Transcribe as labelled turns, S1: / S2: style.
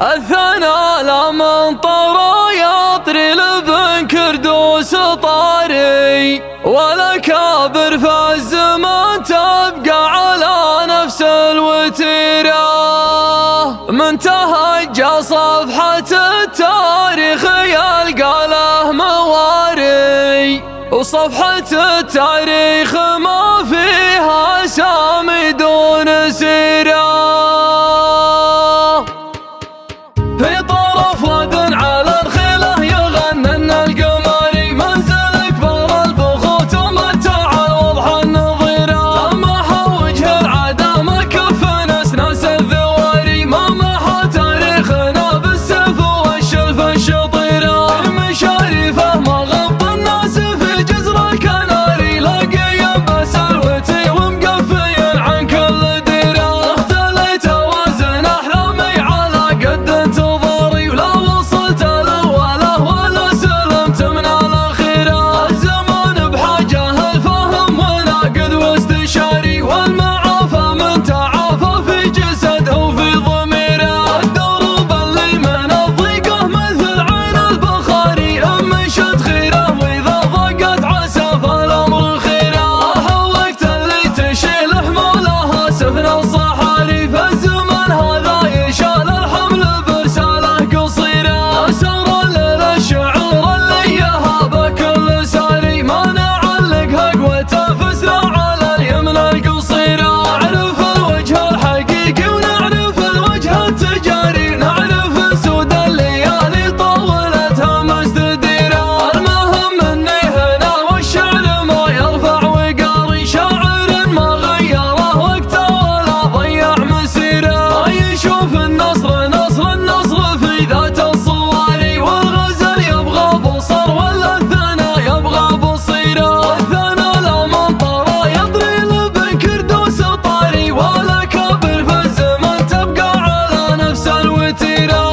S1: الثنا لا منطر يطري لبن كردوس طاري، ولا كابر في الزمان تبقى على نفس الوتيرة. من تهجى صفحة التاريخ يلقى له مواري، وصفحة التاريخ ما فيها سامي دون سيرة. في طرف ود على الخيله يغنن القمري، منزل اكبر البخوت ومتع الوضح النظيره. لمح وجه العدامه كف نسناس الذواري، ما محى تاريخنا بالسيف والشلف الشطيره. المشاريفه ما غض الناس في جزر الكناري، لاقي بس الوتي ومقفي عن كل ديره. اختليت اوازن احلامي على قد انتظاري، ولا وصلت الاوله ولا سلمت من الاخيره. الزمان بحاجه الفهم وناقد واستشاري، والمعافى من تعافى في جسده وفي ضميره. الدروب اللي من الضيقه مثل عين البخاري، مشت خيره واذا ضاقت عسى فالامر خيره. الوقت اللي تشيل حمولها سفن الصحاري، فالزمن هذا يشال الحمل برساله قصيره. اسر الليل الشعور اللي يهاب كل ساري، ما نعلق هقوته فسنا على اليمن القصيره. نعرف الوجه الحقيقي ونعرف الوجه التجاري، نعرف سود الليالي طولتها مستديره. المهم مني هنا والشعر ما يرفع وقاري، شاعر ما غيره وقته ولا ضيع مسيره. ما يشوف النصر النصر في ذات الصواري، والغزل يبغى بصر ولا الثنا يبغى بصيره. الثنا لا منطر يطري لبن كردوس طاري، ولا كابر في الزمن تبقى على نفس الوتيره.